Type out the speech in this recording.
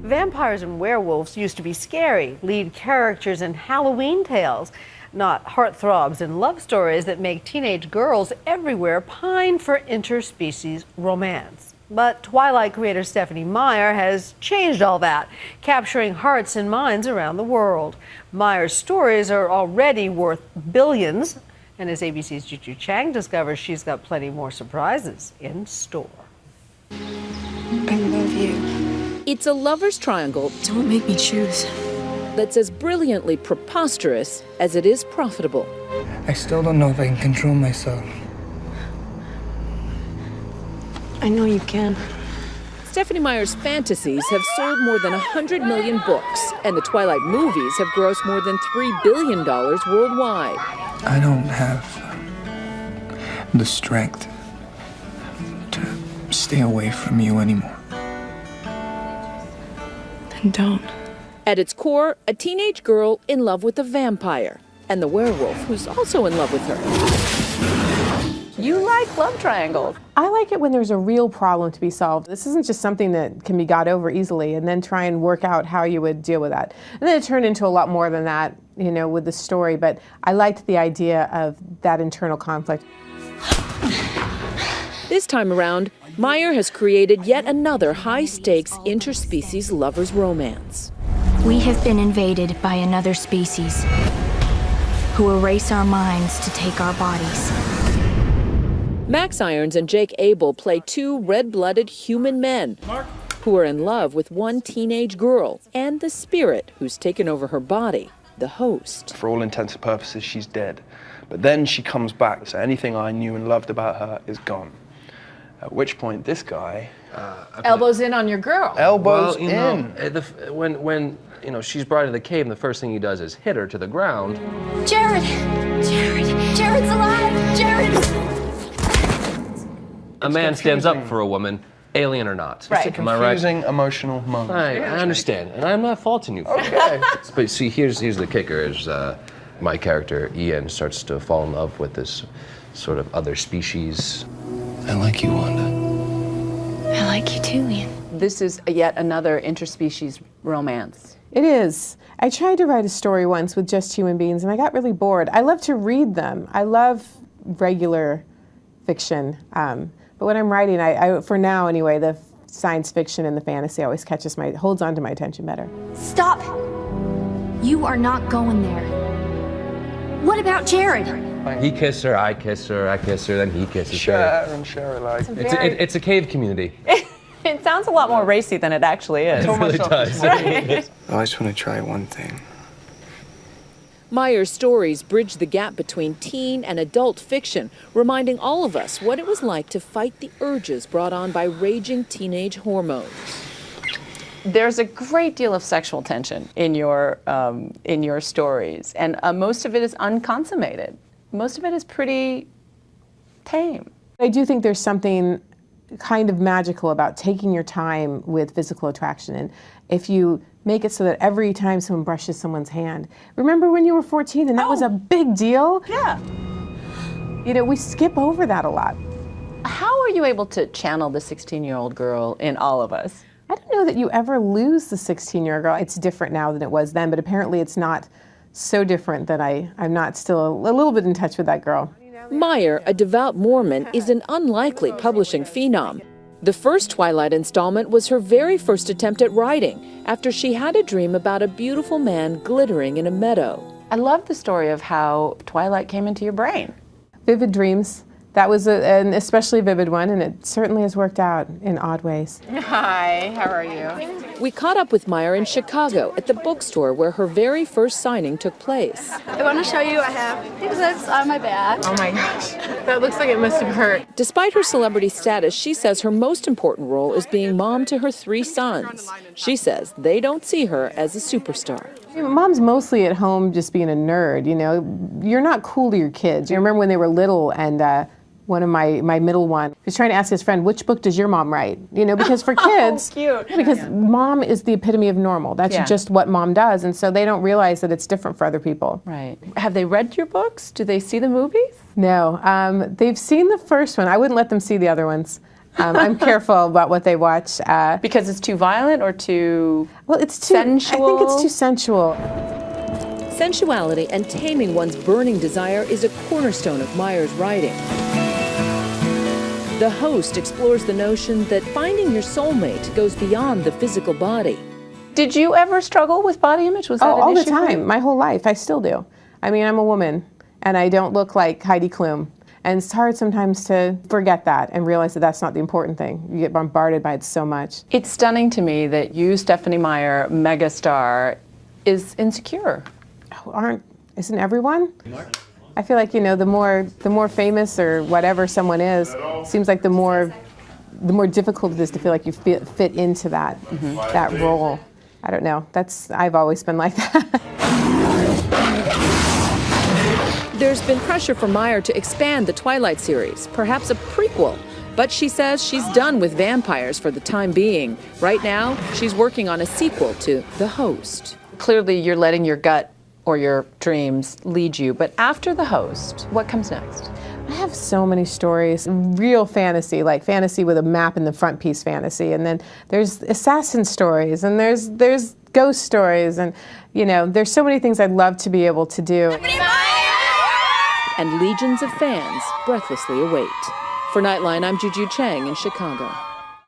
Vampires and werewolves used to be scary, lead characters in Halloween tales, not heartthrobs and love stories that make teenage girls everywhere pine for interspecies romance. But Twilight creator Stephenie Meyer has changed all that, capturing hearts and minds around the world. Meyer's stories are already worth billions, and as ABC's Juju Chang discovers, she's got plenty more surprises in store. I love you. It's a lover's triangle. Don't make me choose. That's as brilliantly preposterous as it is profitable. I still don't know if I can control myself. I know you can. Stephenie Meyer's fantasies have sold more than 100 million books, and the Twilight movies have grossed more than $3 billion worldwide. I don't have the strength to stay away from you anymore. Then don't. At its core, a teenage girl in love with a vampire, and the werewolf who's also in love with her. You like love triangles. I like it when there's a real problem to be solved. This isn't just something that can be got over easily and then try and work out how you would deal with that. And then it turned into a lot more than that, you know, with the story, but I liked the idea of that internal conflict. This time around, Meyer has created yet another high-stakes interspecies lovers romance. We have been invaded by another species who erase our minds to take our bodies. Max Irons and Jake Abel play two red-blooded human men who are in love with one teenage girl and the spirit who's taken over her body, the host. For all intents and purposes, she's dead. But then she comes back, so anything I knew and loved about her is gone. At which point, this guy... Elbows in on your girl. Elbows in. When you know, she's brought to the cave, and the first thing he does is hit her to the ground. Jared! Jared's alive! Jared! A man stands up for a woman, alien or not. Right. It's a confusing, emotional moment. I understand, and I'm not faulting you for okay. But see, here's the kicker, is my character, Ian, starts to fall in love with this sort of other species. I like you, Wanda. I like you too, Ian. This is yet another interspecies romance. It is. I tried to write a story once with just human beings and I got really bored. I love to read them. I love regular fiction. But when I'm writing, I for now anyway, the science fiction and the fantasy always holds on to my attention better. Stop! You are not going there. What about Jared? He kissed her, I kiss her, I kiss her, then he kisses her. Share alike. It's a cave community. It sounds a lot more racy than it actually is. It really does. I just want to try one thing. Meyer's stories bridge the gap between teen and adult fiction, reminding all of us what it was like to fight the urges brought on by raging teenage hormones. There's a great deal of sexual tension in your stories, and most of it is unconsummated. Most of it is pretty tame. I do think there's something kind of magical about taking your time with physical attraction. And if you make it so that every time someone brushes someone's hand, remember when you were 14 and that was a big deal? Yeah. You know, we skip over that a lot. How are you able to channel the 16-year-old girl in all of us? I don't know that you ever lose the 16-year-old girl. It's different now than it was then, but apparently it's not so different that I'm not still a little bit in touch with that girl. Meyer, a devout Mormon, is an unlikely publishing phenom. The first Twilight installment was her very first attempt at writing, after she had a dream about a beautiful man glittering in a meadow. I love the story of how Twilight came into your brain. Vivid dreams. That was an especially vivid one, and it certainly has worked out in odd ways. Hi, how are you? We caught up with Meyer in Chicago at the bookstore where her very first signing took place. I want to show you I have zips on my back. Oh my gosh, that looks like it must have hurt. Despite her celebrity status, she says her most important role is being mom to her 3 sons. She says they don't see her as a superstar. Mom's mostly at home just being a nerd, you know. You're not cool to your kids. You remember when they were little and one of my middle one was trying to ask his friend, which book does your mom write? You know, because for kids, cute. Because mom is the epitome of normal. That's just what mom does. And so they don't realize that it's different for other people. Right. Have they read your books? Do they see the movies? No. They've seen the first one. I wouldn't let them see the other ones. I'm careful about what they watch. Because it's too violent or too it's too sensual? I think it's too sensual. Sensuality and taming one's burning desire is a cornerstone of Meyer's writing. The Host explores the notion that finding your soulmate goes beyond the physical body. Did you ever struggle with body image? Was that an all the issue for you? time, my whole life. I still do. I mean, I'm a woman, and I don't look like Heidi Klum. And it's hard sometimes to forget that and realize that that's not the important thing. You get bombarded by it so much. It's stunning to me that you, Stephenie Meyer, megastar, is insecure. Isn't everyone? I feel like, the more famous or whatever someone is, seems like the more difficult it is to feel like you fit into that that role. I don't know. I've always been like that. There's been pressure for Meyer to expand the Twilight series, perhaps a prequel. But she says she's done with vampires for the time being. Right now, she's working on a sequel to The Host. Clearly, you're letting your gut or your dreams lead you. But after The Host, what comes next? I have so many stories, real fantasy, like fantasy with a map in the front piece fantasy. And then there's assassin stories, and there's ghost stories. And, there's so many things I'd love to be able to do. And legions of fans breathlessly await. For Nightline, I'm Juju Chang in Chicago.